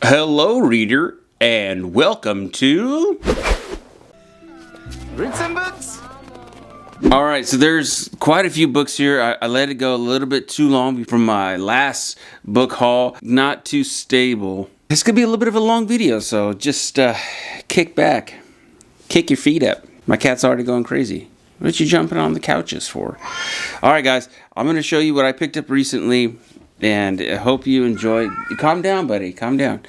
Hello, reader, and welcome to Read some books. All right, so there's quite a few books here. I let it go a little bit too long from my last book haul. Not too stable. This could be a little bit of a long video, so just kick back. Kick your feet up. My cat's already going crazy. What you jumping on the couches for? All right, guys, I'm going to show you what I picked up recently, and I hope you enjoy. Calm down, buddy. Calm down.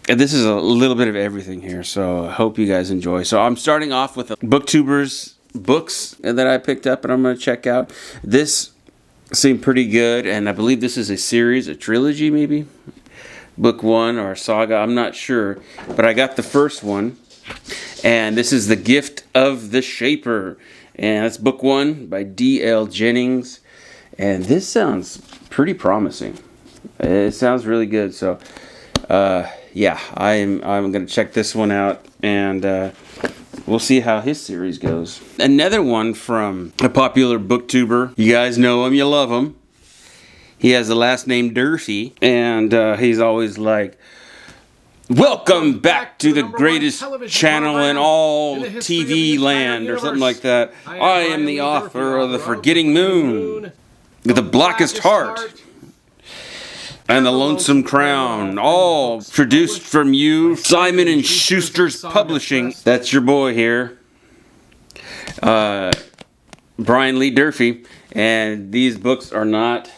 This is a little bit of everything here, so I hope you guys enjoy. So I'm starting off with BookTuber's books that I picked up and I'm going to check out. This seemed pretty good, and I believe this is a series, a trilogy maybe? Book one or a saga, I'm not sure. But I got the first one, and this is The Gift of the Shaper. And that's book one by D.L. Jennings. And this sounds pretty promising. It sounds really good, so yeah, I'm going to check this one out, and we'll see how his series goes. Another one from a popular booktuber. You guys know him, you love him. He has the last name Durfee, and he's always like, "Welcome back to the greatest channel in all TV land," or something like that. I am the author of The Forgetting Moon, The Blackest Heart, and The Lonesome Crown, all produced from you, Simon & Schuster's Publishing. That's your boy here, Brian Lee Durfee, and these books are not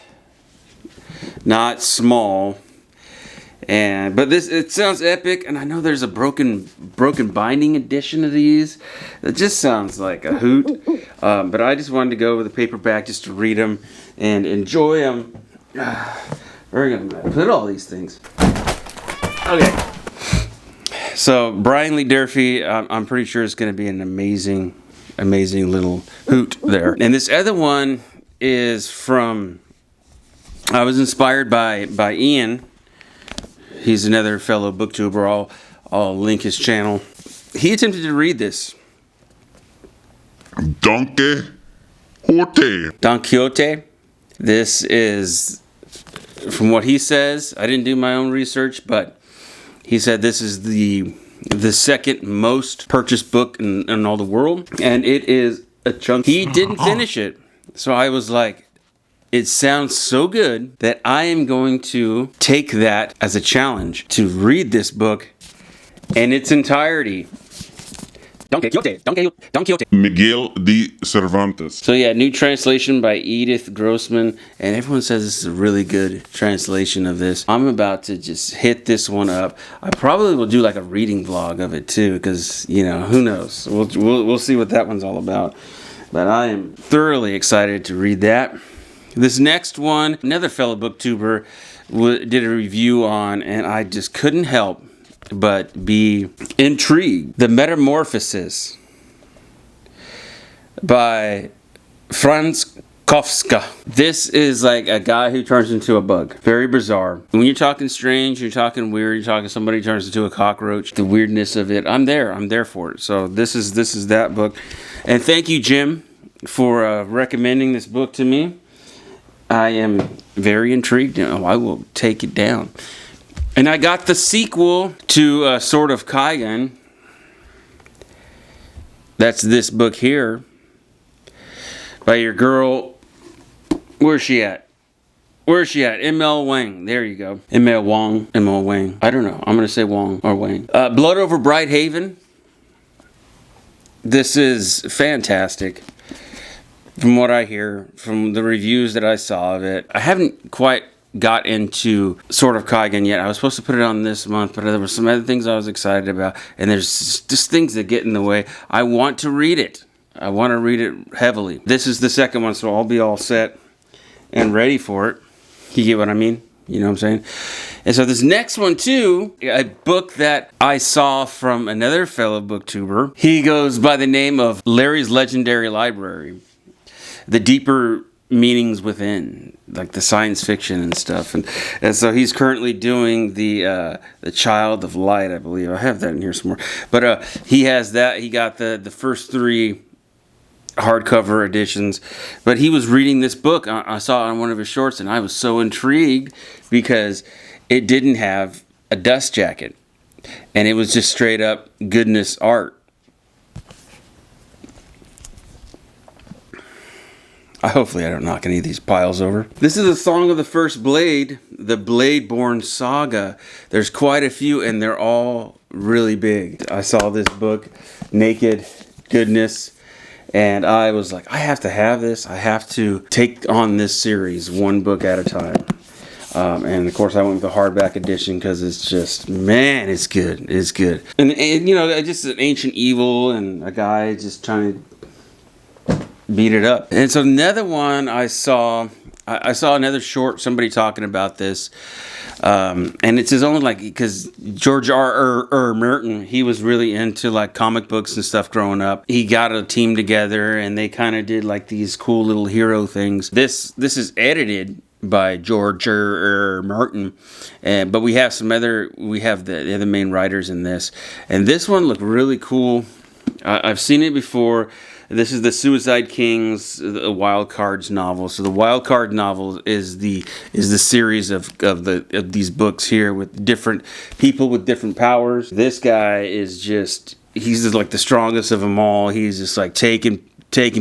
small. But it sounds epic, and I know there's a broken binding edition of these. It just sounds like a hoot. But I just wanted to go with a paperback just to read them and enjoy them. We're gonna put all these things. Okay. So Brian Lee Durfee, I'm pretty sure it's gonna be an amazing little hoot there. And this other one is from. I was inspired by Ian. He's another fellow booktuber. I'll link his channel. He attempted to read this. Don Quixote. This is, from what he says, I didn't do my own research, but he said this is the second most purchased book in all the world, and it is a chunk. He didn't finish it, so I was like, it sounds so good that I am going to take that as a challenge to read this book in its entirety. Don Quixote. Miguel de Cervantes. So yeah, new translation by Edith Grossman, and everyone says this is a really good translation of this. I'm about to just hit this one up. I probably will do like a reading vlog of it too, because who knows? We'll see what that one's all about. But I am thoroughly excited to read that. This next one, another fellow booktuber did a review on, and I just couldn't help but be intrigued. The Metamorphosis by Franz Kafka. This is like a guy who turns into a bug. Very bizarre. When you're talking strange, you're talking weird, you're talking somebody turns into a cockroach, the weirdness of it, I'm there for it. So this is that book. And thank you, Jim, for recommending this book to me. I am very intrigued. I will take it down. And I got the sequel to Sword of Kaigan. That's this book here. By your girl. Where's she at? M.L. Wang. There you go. M.L. Wang. I don't know. I'm going to say Wang or Wang. Blood Over Bright Haven. This is fantastic. From what I hear, from the reviews that I saw of it, I haven't quite got into Sword of Kaigan yet. I was supposed to put it on this month, but there were some other things I was excited about, and there's just things that get in the way. I want to read it. I want to read it heavily. This is the second one, so I'll be all set and ready for it. You get what I mean? You know what I'm saying? And so this next one too, a book that I saw from another fellow booktuber. He goes by the name of Larry's Legendary Library. The deeper meanings within, like the science fiction and stuff, and so he's currently doing the Child of Light, I believe. I have that in here somewhere, but he has that. He got the first 3 hardcover editions, but he was reading this book. I saw it on one of his shorts, and I was so intrigued because it didn't have a dust jacket, and it was just straight up goodness art. Hopefully I don't knock any of these piles over. This is a Song of the First Blade, the Blade-Born Saga. There's quite a few, and they're all really big. I saw this book, Naked Goodness, and I was like, I have to have this. I have to take on this series one book at a time. And of course I went with the hardback edition because it's just, man, it's good. It's good. And you know, just an ancient evil and a guy just trying to beat it up. And so another one I saw another short, somebody talking about this, and it's his own, like, because George R. Martin, he was really into like comic books and stuff growing up. He got a team together and they kind of did like these cool little hero things. This is edited by George R. Martin, but we have the other main writers in this, and this one looked really cool. I've seen it before. This is the Suicide Kings, the Wild Cards novel. So the Wild Card novel is the series of these books here with different people with different powers. This guy is he's just like the strongest of them all. He's just like taking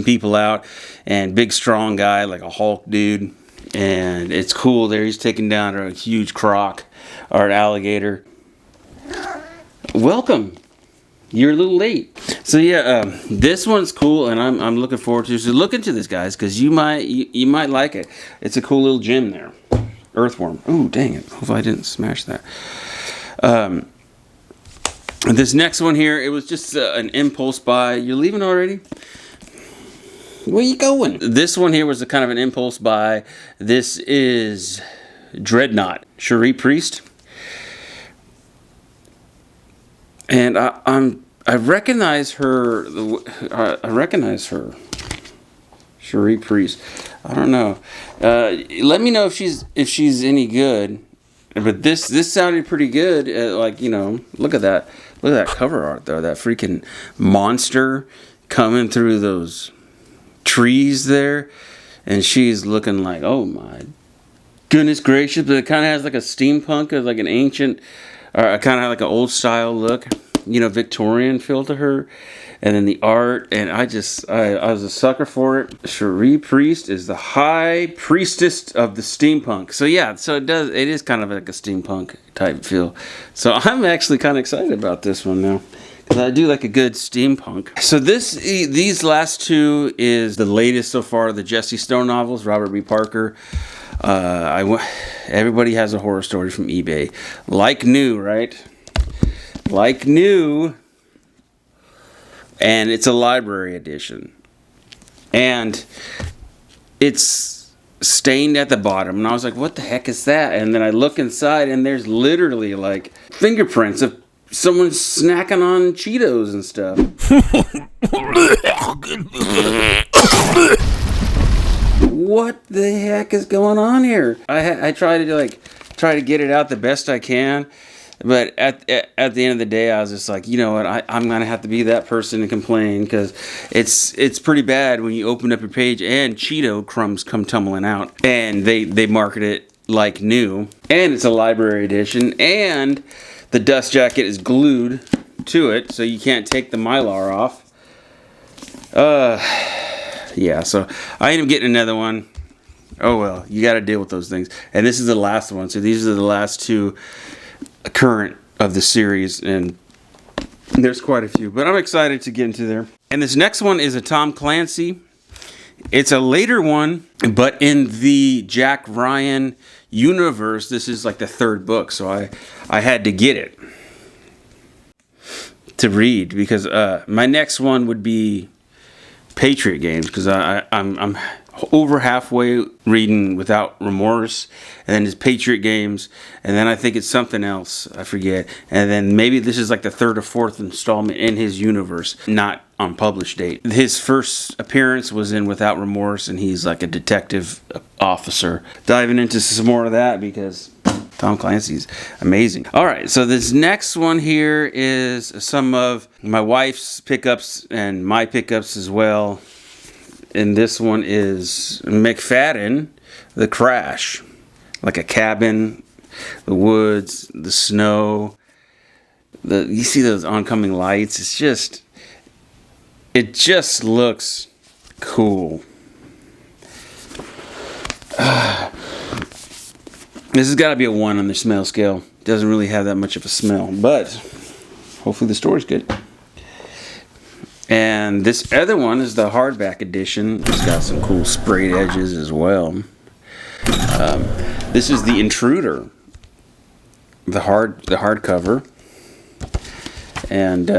people out, and big strong guy like a Hulk dude. And it's cool there. He's taking down a huge croc or an alligator. Welcome. You're a little late. So yeah, this one's cool, and I'm looking forward to it. So look into this, guys, because you might like it. It's a cool little gem there. Earthworm. Oh, dang it. Hopefully I didn't smash that. This next one here, it was just an impulse buy. You're leaving already? Where you going? This one here was a kind of an impulse buy. This is Dreadnought, Cherie Priest. And I recognize her. I recognize her. Cherie Priest. I don't know. Let me know if she's any good. But this sounded pretty good. Like, you know, look at that. Look at that cover art though. That freaking monster coming through those trees there, and she's looking like, oh my goodness gracious. But it kind of has like a steampunk, like an ancient, or kind of like an old style look, you know, Victorian feel to her. And then the art, and I was a sucker for it. Cherie Priest is the high priestess of the steampunk. So yeah, so it is kind of like a steampunk type feel. So I'm actually kind of excited about this one now, because I do like a good steampunk. So these last two is the latest so far, the Jesse Stone novels, Robert B. Parker. Everybody has a horror story from eBay. Like new, right? Like new. And it's a library edition. And it's stained at the bottom. And I was like, what the heck is that? And then I look inside, and there's literally like fingerprints of someone snacking on Cheetos and stuff. What the heck is going on here? I try to get it out the best I can, but at the end of the day, I was just like, you know what? I'm gonna have to be that person and complain, because it's pretty bad when you open up your page and Cheeto crumbs come tumbling out, and they market it like new, and it's a library edition, and the dust jacket is glued to it, so you can't take the Mylar off. Yeah, so I ended up getting another one. Oh well, you got to deal with those things. And this is the last one. So these are the last two current of the series, and there's quite a few. But I'm excited to get into there. And this next one is a Tom Clancy. It's a later one, but in the Jack Ryan universe, this is like the third book. So I had to get it to read, because my next one would be Patriot Games, because I'm over halfway reading Without Remorse, and then it's Patriot Games, and then I think it's something else, I forget, and then maybe this is like the third or fourth installment in his universe, not on published date. His first appearance was in Without Remorse, and he's like a detective officer. Diving into some more of that, because Tom Clancy's amazing. All right, so this next one here is some of my wife's pickups and my pickups as well. And this one is McFadden, The Crash. Like a cabin The woods, the snow, you see those oncoming lights. It just looks cool. This has got to be a 1 on the smell scale. Doesn't really have that much of a smell, but hopefully the story's good. And this other one is the hardback edition. It's got some cool sprayed edges as well. This is The Intruder, the hardcover. And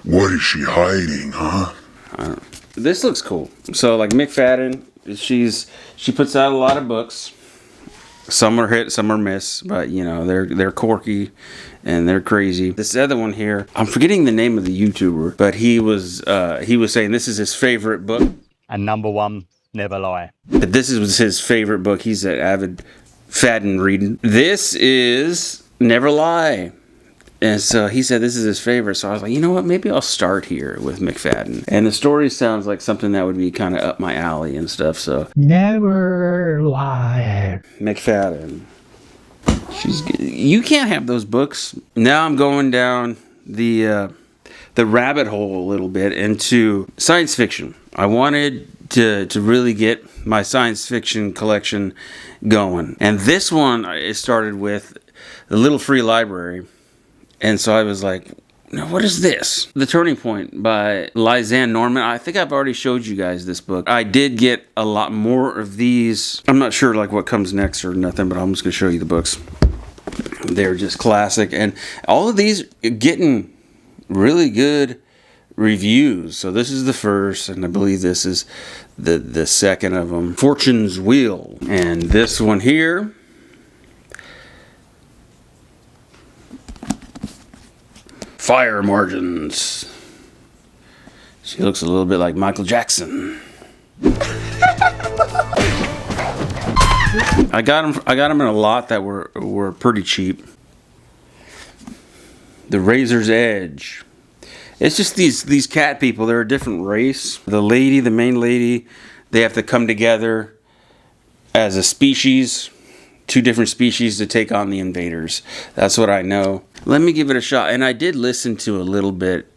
what is she hiding, huh? This looks cool. So like McFadden, she puts out a lot of books. Some are hit, some are miss, but you know they're quirky and they're crazy. This other one here, I'm forgetting the name of the YouTuber, but he was saying this is his favorite book. And number 1, never lie. But this was his favorite book. He's an avid Fadden reader. This is Never Lie. And so he said this is his favorite. So I was like, you know what? Maybe I'll start here with McFadden. And the story sounds like something that would be kind of up my alley and stuff. So Never lie. McFadden. You can't have those books. Now I'm going down the rabbit hole a little bit into science fiction. I wanted to really get my science fiction collection going. And this one, it started with the Little Free Library. And so I was like, now what is this? The Turning Point by Lisanne Norman. I think I've already showed you guys this book. I did get a lot more of these. I'm not sure like what comes next or nothing, but I'm just going to show you the books. They're just classic. And all of these are getting really good reviews. So this is the first, and I believe this is the second of them. Fortune's Wheel. And this one here, Fire Margins. She looks a little bit like Michael Jackson. I got them in a lot that were pretty cheap. The Razor's Edge. It's just these cat people. They're a different race. The main lady, they have to come together as a species. 2 different species to take on the invaders. That's what I know. Let me give it a shot. And I did listen to a little bit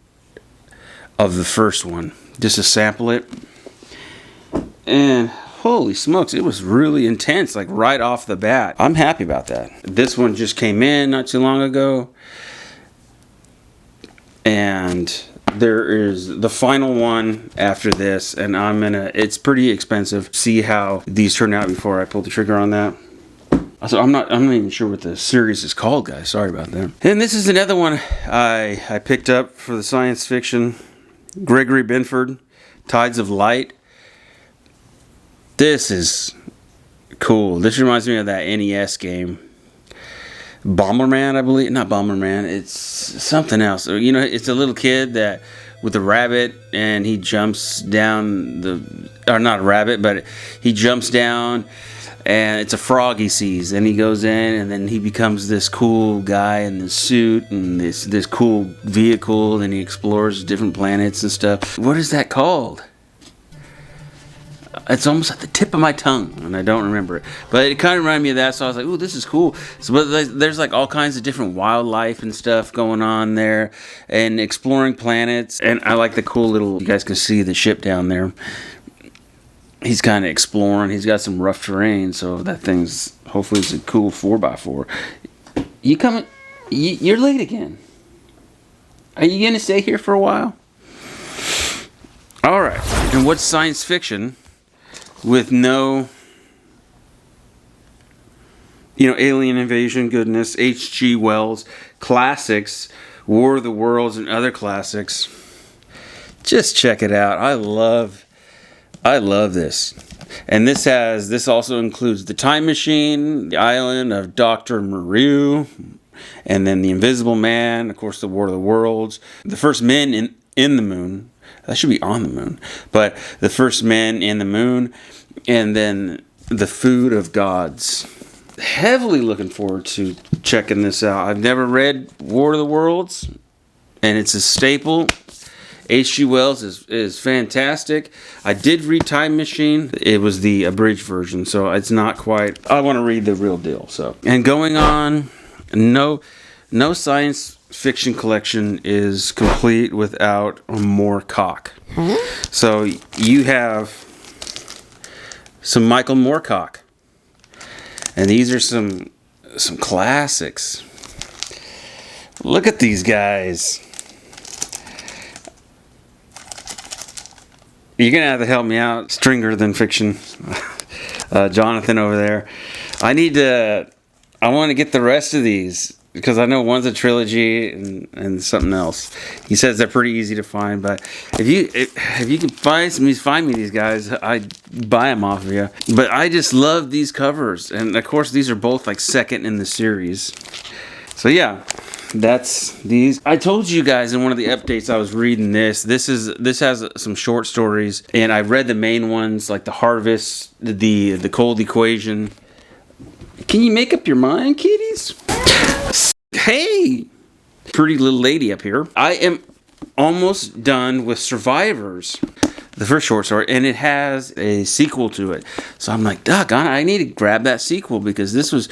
of the first one, just to sample it. And holy smokes, it was really intense, like right off the bat. I'm happy about that. This one just came in not too long ago. And there is the final one after this. And it's pretty expensive. See how these turn out before I pull the trigger on that. So I'm not even sure what the series is called, guys. Sorry about that. And this is another one I picked up for the science fiction. Gregory Benford, Tides of Light. This is cool. This reminds me of that NES game. Bomberman, I believe. Not Bomberman. It's something else. You know, it's a little kid that with a rabbit, and he jumps down or not a rabbit, but he jumps down. And it's a frog he sees. Then he goes in, and then he becomes this cool guy in this suit and this cool vehicle. And he explores different planets and stuff. What is that called? It's almost at the tip of my tongue, and I don't remember it. But it kind of reminded me of that, so I was like, ooh, this is cool. So, but there's like all kinds of different wildlife and stuff going on there, and exploring planets. And I like the cool little, you guys can see the ship down there. He's kind of exploring. He's got some rough terrain, so that thing's hopefully it's a cool 4x4. You coming? You're late again. Are you gonna stay here for a while? All right. And what's science fiction with no, alien invasion goodness? H.G. Wells classics, War of the Worlds, and other classics. Just check it out. I love this. And this also includes The Time Machine, The Island of Dr. Moreau, and then The Invisible Man, of course, The War of the Worlds, The First Men in the Moon. That should be On the Moon. But The First Men in the Moon, and then The Food of Gods. Heavily looking forward to checking this out. I've never read War of the Worlds, and it's a staple H.G. Wells is fantastic. I did read Time Machine. It was the abridged version, so it's not quite. I want to read the real deal. So, and going on, no science fiction collection is complete without more cock. So you have some Michael Moorcock, and these are some classics. Look at these guys. You're gonna have to help me out, Stringer Than Fiction, Jonathan over there. I want to get the rest of these because I know one's a trilogy and something else. He says they're pretty easy to find, but if you can find me these guys, I'd buy them off of you. But I just love these covers, and of course these are both like second in the series. So yeah. That's these. I told you guys in one of the updates I was reading this. This has some short stories, and I read the main ones like The Harvest, the Cold Equation. Can you make up your mind, kitties? Hey, pretty little lady up here. I am almost done with Survivors, the first short story, and it has a sequel to it. So I'm like, doggone, I need to grab that sequel because this was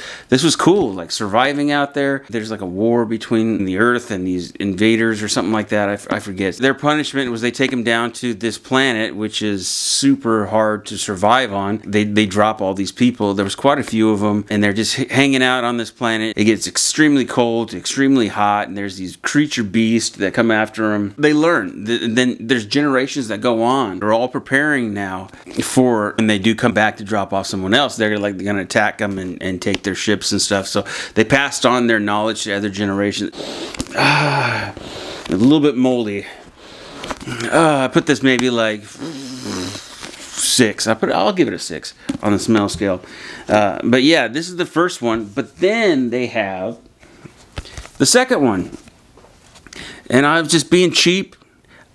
cool. Like surviving out there. There's like a war between the Earth and these invaders or something like that. I forget. Their punishment was they take them down to this planet, which is super hard to survive on. They drop all these people. There was quite a few of them, and they're just hanging out on this planet. It gets extremely cold, extremely hot, and there's these creature beasts that come after them. They learn. Then there's generations that go on. They're all preparing now for when they do come back to drop off someone else. They're going to attack them and take their ships and stuff. So they passed on their knowledge to other generations. A little bit moldy. I put this maybe like 6. I'll give it a 6 on the smell scale. But yeah, this is the first one. But then they have the second one, and I was just being cheap.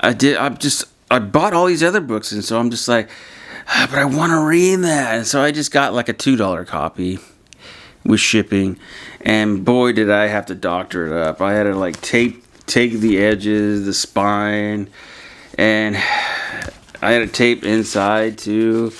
I bought all these other books, and so I'm just like, but I want to read that. And so I just got like a $2 copy with shipping, and boy, did I have to doctor it up. I had to like take the edges, the spine, and I had to tape inside too.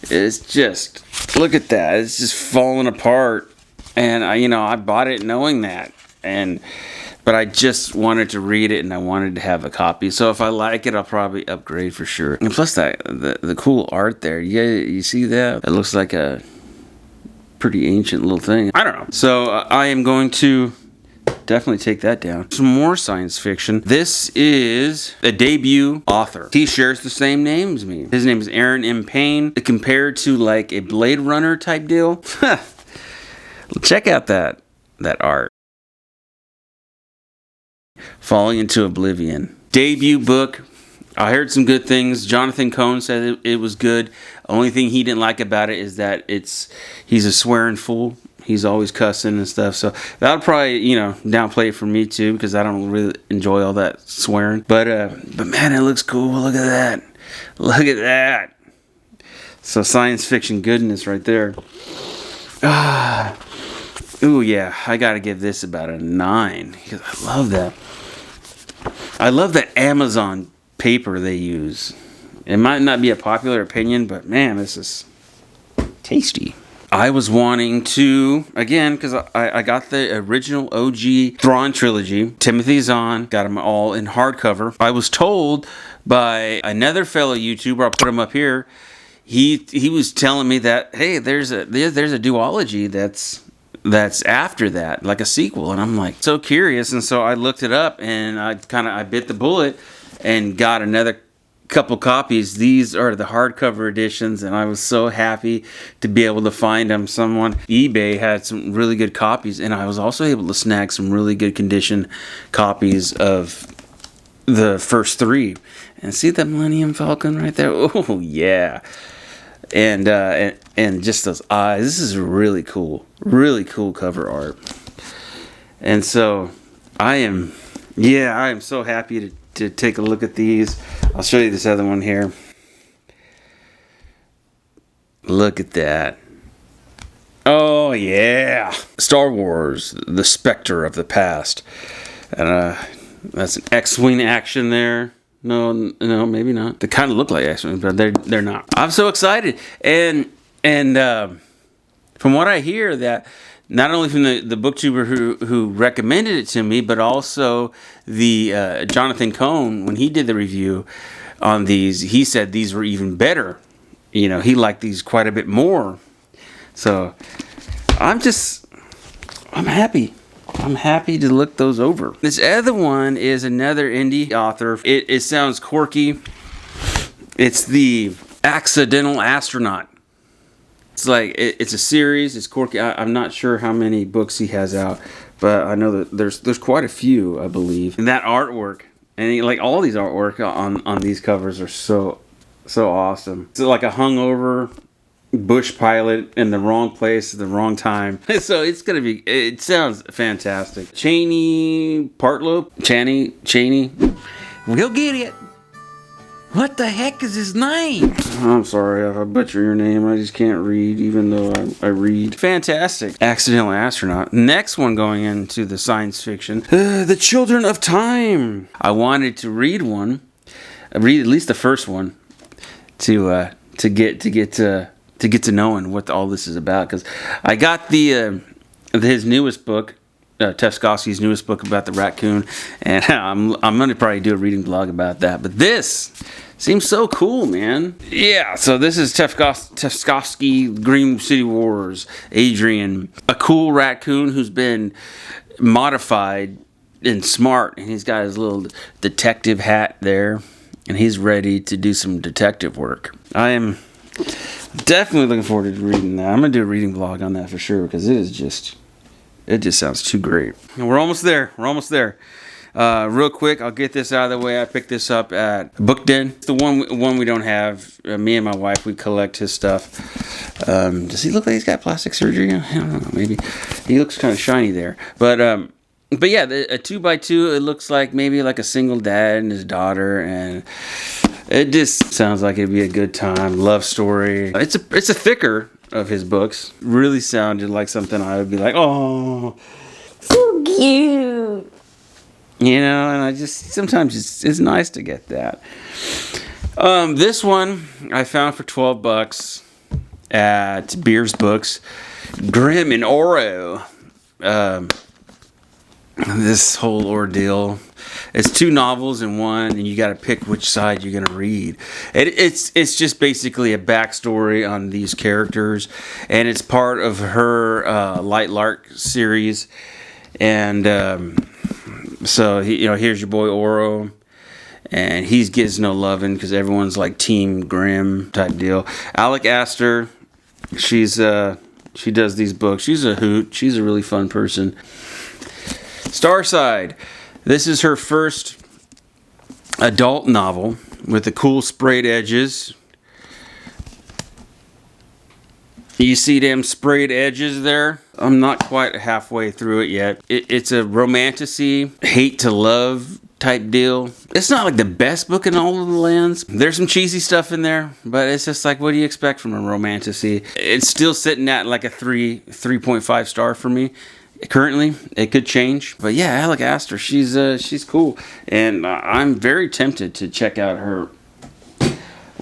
It's just, look at that. It's just falling apart. And I bought it knowing that, but I just wanted to read it, and I wanted to have a copy. So if I like it, I'll probably upgrade for sure. And plus the cool art there. Yeah, you see that? It looks like a pretty ancient little thing. I don't know. So I am going to definitely take that down. Some more science fiction. This is a debut author. He shares the same name as me. His name is Aaron M. Payne. Compared to like a Blade Runner type deal. Check out that art. Falling into Oblivion. Debut book. I heard some good things. Jonathan Cohn said it was good. Only thing he didn't like about it is that he's a swearing fool. He's always cussing and stuff. So that'll probably, downplay it for me too, because I don't really enjoy all that swearing. But man, it looks cool. Look at that. Look at that. So science fiction goodness right there. Ooh, yeah. I got to give this about a 9 because I love that. I love that Amazon paper they use. It might not be a popular opinion, but man, this is tasty. I was wanting to, again, because I got the original OG Thrawn trilogy, Timothy Zahn, got them all in hardcover. I was told by another fellow YouTuber, I'll put him up here, he was telling me that, hey, there's a duology that's after that, like a sequel. And I'm like so curious, and so I looked it up, and I bit the bullet and got another couple copies. These are the hardcover editions, and I was so happy to be able to find them. Someone eBay had some really good copies, and I was also able to snag some really good condition copies of the first 3. And see the Millennium Falcon right there? Oh yeah. And just those eyes. This is really cool cover art. And so I am so happy to take a look at these. I'll show you this other one here. Look at that. Oh yeah, Star Wars, the Spectre of the Past. And that's an X-Wing action there. No, maybe not. They kind of look like X-Men, but they're not. I'm so excited, and from what I hear, that not only from the booktuber who recommended it to me, but also the Jonathan Cohn, when he did the review on these, he said these were even better. You know, he liked these quite a bit more. So I'm happy. I'm happy to look those over. This other one is another indie author. It sounds quirky. It's the Accidental Astronaut. It's like it's a series. It's quirky. I'm not sure how many books he has out, but I know that there's quite a few, I believe. And that artwork, and like all these artwork on these covers are so awesome. It's like a hungover bush pilot in the wrong place at the wrong time. So it's gonna be. It sounds fantastic. Chaney Partlow. Chaney. We'll get it. What the heck is his name? I'm sorry if I butcher your name. I just can't read, even though I read. Fantastic. Accidental Astronaut. Next one going into the science fiction. The Children of Time. I wanted to read at least the first one, to get to knowing what all this is about. Because I got his newest book. Tefskovsky's newest book about the raccoon, and I'm gonna probably do a reading blog about that. But this seems so cool, man. Yeah, so this is Tefskovsky, Green City Wars, Adrian, a cool raccoon who's been modified and smart, and he's got his little detective hat there, and he's ready to do some detective work. I am definitely looking forward to reading that. I'm gonna do a reading blog on that for sure, because it just sounds too great. And we're almost there. Real quick, I'll get this out of the way. I picked this up at Book Den. It's the one we don't have. Me and my wife, we collect his stuff. Does he look like he's got plastic surgery? I don't know. Maybe he looks kind of shiny there. But yeah, a 2x2. It looks like maybe like a single dad and his daughter, and it just sounds like it'd be a good time. Love story. It's a thicker of his books. Really sounded like something I would be like, oh, so cute. You know, and I just, sometimes it's nice to get that. This one I found for $12 at Beers Books. Grimm and Oro. This whole ordeal. It's 2 novels in one, and you got to pick which side you're going to read. It's just basically a backstory on these characters, and it's part of her Light Lark series. And so here's your boy Oro, and he gets no loving because everyone's like Team Grimm type deal. Alec Astor, she does these books. She's a hoot. She's a really fun person. Starside. This is her first adult novel with the cool sprayed edges. You see them sprayed edges there? I'm not quite halfway through it yet. It's a romantasy, hate to love type deal. It's not like the best book in all of the lands. There's some cheesy stuff in there, but it's just like, what do you expect from a romantasy? It's still sitting at like a 3.5 star for me. Currently, it could change, but yeah, Alec Astor, she's cool, and I'm very tempted to check out her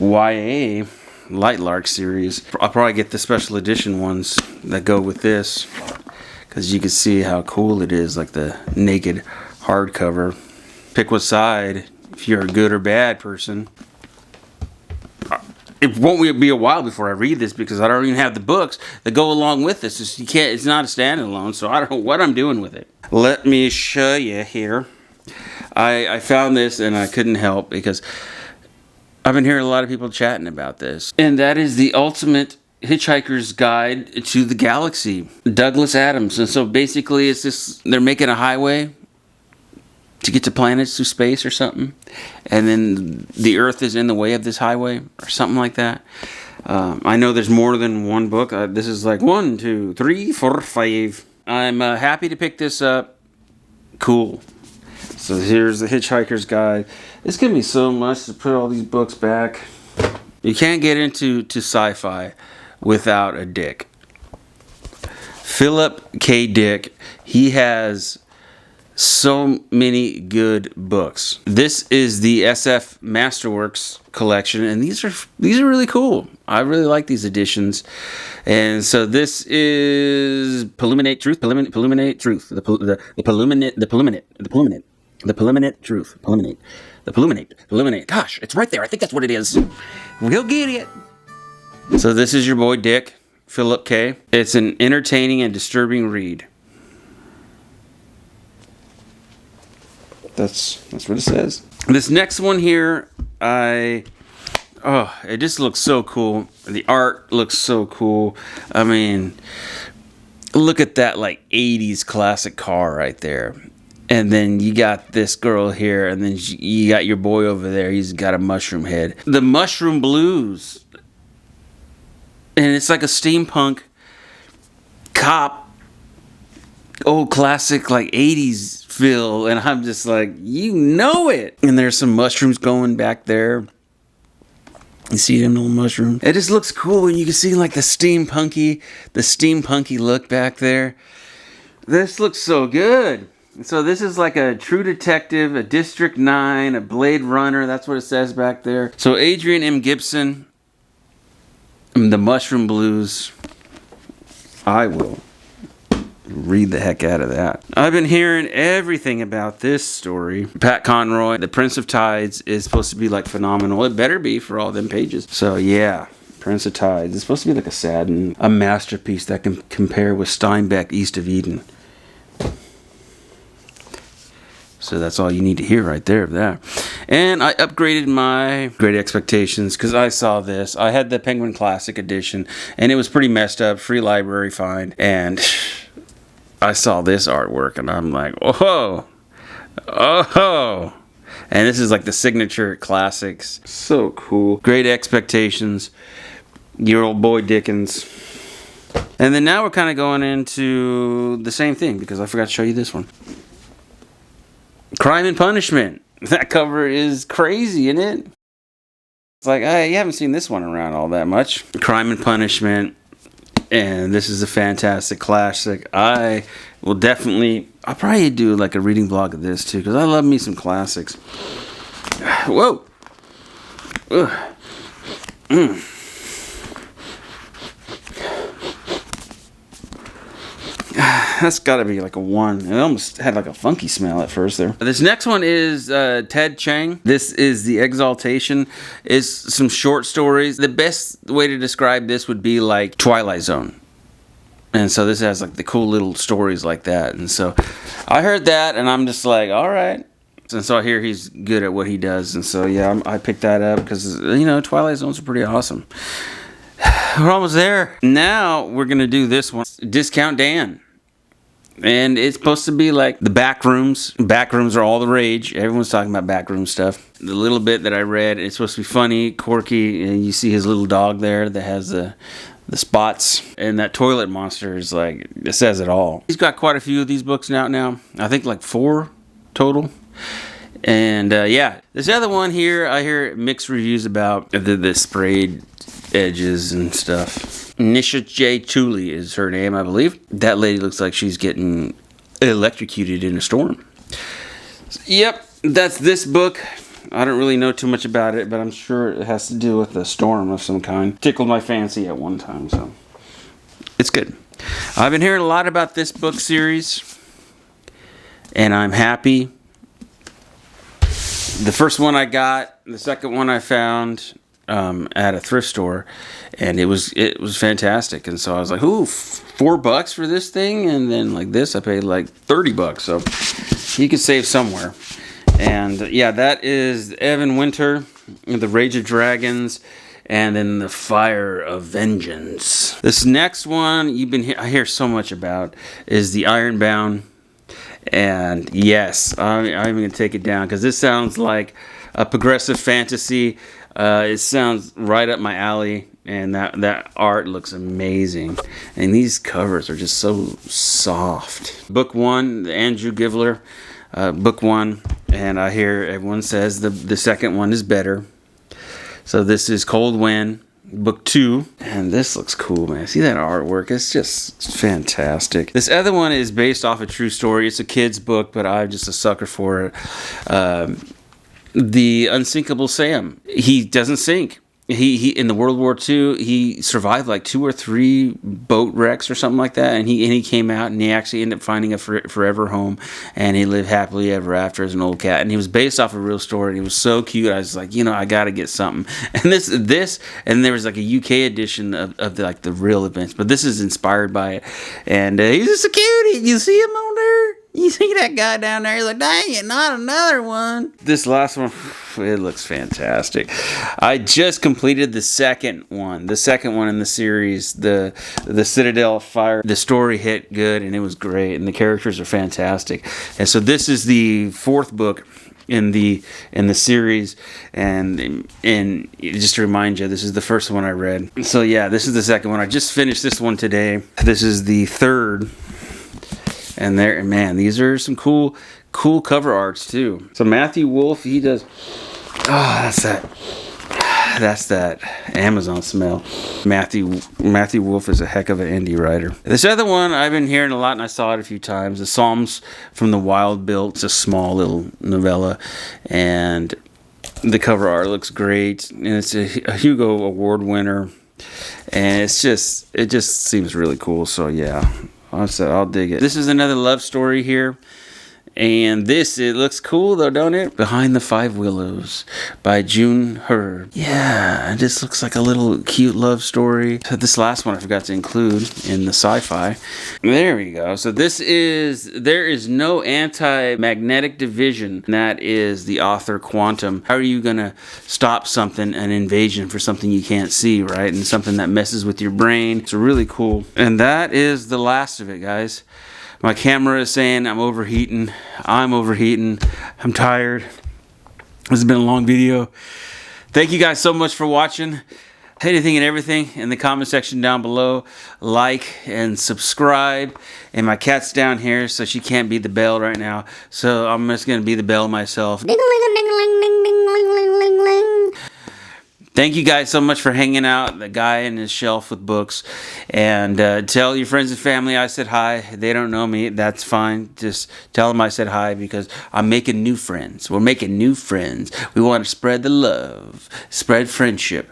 YA Light Lark series. I'll probably get the special edition ones that go with this, because you can see how cool it is, like the naked hardcover. Pick what side if you're a good or bad person. It won't be a while before I read this because I don't even have the books that go along with this. It's not a standalone, so I don't know what I'm doing with it. Let me show you here. I found this and I couldn't help because I've been hearing a lot of people chatting about this. And that is The Ultimate Hitchhiker's Guide to the Galaxy. Douglas Adams. And so basically it's this, they're making a highway to get to planets through space or something, and then the Earth is in the way of this highway or something like that. I know there's more than one book. This is like 1, 2, 3, 4, 5. I'm happy to pick this up. Cool. So here's the Hitchhiker's Guide. It's gonna be so much to put all these books back. You can't get into sci-fi without a Dick. Philip K. Dick. He has So many good books. This is the SF Masterworks collection, and these are really cool. I really like these editions. And so this is Illuminate Truth, Illuminate Truth, the Illuminate. Gosh, it's right there. I think that's what it is. We'll get it. So this is your boy Dick, Philip K. It's an entertaining and disturbing read. That's what it says. This next one here, it just looks so cool. The art looks so cool. I mean, look at that like 80s classic car right there. And then you got this girl here, and then you got your boy over there. He's got a mushroom head. The Mushroom Blues. And it's like a steampunk cop, old classic like 80s feel, and I'm just like, you know it. And there's some mushrooms going back there. You see them little mushrooms? It just looks cool, and you can see like the steampunky look back there. This looks so good. So this is like a True Detective, a District 9, a Blade Runner. That's what it says back there. So Adrian M. Gibson, The Mushroom Blues. I will read the heck out of that. I've been hearing everything about this story. Pat Conroy, The Prince of Tides, is supposed to be like phenomenal. It better be for all them pages. So yeah, Prince of Tides. It's supposed to be like a masterpiece that can compare with Steinbeck, East of Eden. So that's all you need to hear right there of that. And I upgraded my Great Expectations because I saw this. I had the Penguin Classic Edition, and it was pretty messed up, free library find. And I saw this artwork, and I'm like, oh. And this is like the signature classics. So cool. Great Expectations. Your old boy Dickens. And then now we're kind of going into the same thing because I forgot to show you this one. Crime and Punishment. That cover is crazy, isn't it? It's like, hey, you haven't seen this one around all that much. Crime and Punishment. And this is a fantastic classic. I'll probably do like a reading vlog of this too, because I love me some classics. Whoa. That's got to be like a 1. It almost had like a funky smell at first there. This next one is Ted Chiang. This is The Exaltation. It's some short stories. The best way to describe this would be like Twilight Zone. And so this has like the cool little stories like that. And so I heard that, and I'm just like, all right. And so I hear he's good at what he does. And so yeah, I picked that up because, you know, Twilight Zones are pretty awesome. We're almost there. Now we're going to do this one. Discount Dan. And it's supposed to be like the back rooms. Back rooms are all the rage. Everyone's talking about back room stuff. The little bit that I read, it's supposed to be funny, quirky, and you see his little dog there that has the spots. And that toilet monster is like, it says it all. He's got quite a few of these books out now. I think like 4 total. And yeah, this other one here, I hear mixed reviews about the sprayed edges and stuff. Nisha J. Tooley is her name, I believe. That lady looks like she's getting electrocuted in a storm. Yep, that's this book. I don't really know too much about it, but I'm sure it has to do with a storm of some kind. Tickled my fancy at one time, so it's good. I've been hearing a lot about this book series, and I'm happy. The first one I got, the second one I found at a thrift store, and it was fantastic. And so I was like, ooh, $4 for this thing, and then like this I paid like $30, so you could save somewhere. And yeah, that is Evan Winter, The Rage of Dragons, and then The Fire of Vengeance. This next one I hear so much about is The Ironbound. And yes, I'm even going to take it down because this sounds like a progressive fantasy. It sounds right up my alley, and that art looks amazing. And these covers are just so soft. Book 1, the Andrew Givler, book 1, and I hear everyone says the second one is better. So this is Cold Wind, book 2. And this looks cool, man. See that artwork? It's just fantastic. This other one is based off a true story. It's a kid's book, but I'm just a sucker for it. The Unsinkable Sam. He doesn't sink. He in the World War II, he survived like 2 or 3 boat wrecks or something like that, and he came out and he actually ended up finding a forever home, and he lived happily ever after as an old cat. And he was based off a real story, and he was so cute. I was like, I got to get something. And this, and there was like a UK edition of the real events, but this is inspired by it. And he's just a cutie. You see him on there? You see that guy down there? He's like, dang it, not another one. This last one, it looks fantastic. I just completed the second one in the series, the Citadel Fire. The story hit good, and it was great, and the characters are fantastic. And so this is the 4th book in the series, and just to remind you, this is the first one I read. So yeah, this is the second one. I just finished this one today. This is the 3rd. And there, man, these are some cool cover arts too. So Matthew Wolfe, he does. That's that Amazon smell. Matthew Wolfe is a heck of an indie writer. This other one I've been hearing a lot, and I saw it a few times. The Psalms from the Wild Bill. It's a small little novella, and the cover art looks great, and it's a Hugo Award winner, and it just seems really cool. So yeah. I'll dig it. This is another love story here. And it looks cool though, don't it? Behind the Five Willows by June Hurd. Yeah, it just looks like a little cute love story. So this last one I forgot to include in the sci-fi. There we go. So there is no anti-magnetic division. That is the author Quantum. How are you gonna stop an invasion for something you can't see, right? And something that messes with your brain. It's really cool. And that is the last of it, guys. My camera is saying I'm overheating. I'm tired. This has been a long video. Thank you guys so much for watching. Anything and everything in the comment section down below. Like and subscribe. And my cat's down here, so she can't be the bell right now. So I'm just going to be the bell myself. Thank you guys so much for hanging out. The guy in his shelf with books. And tell your friends and family I said hi. They don't know me. That's fine. Just tell them I said hi, because I'm making new friends. We're making new friends. We want to spread the love. Spread friendship.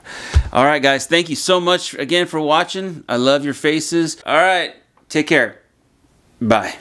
All right, guys. Thank you so much again for watching. I love your faces. All right. Take care. Bye.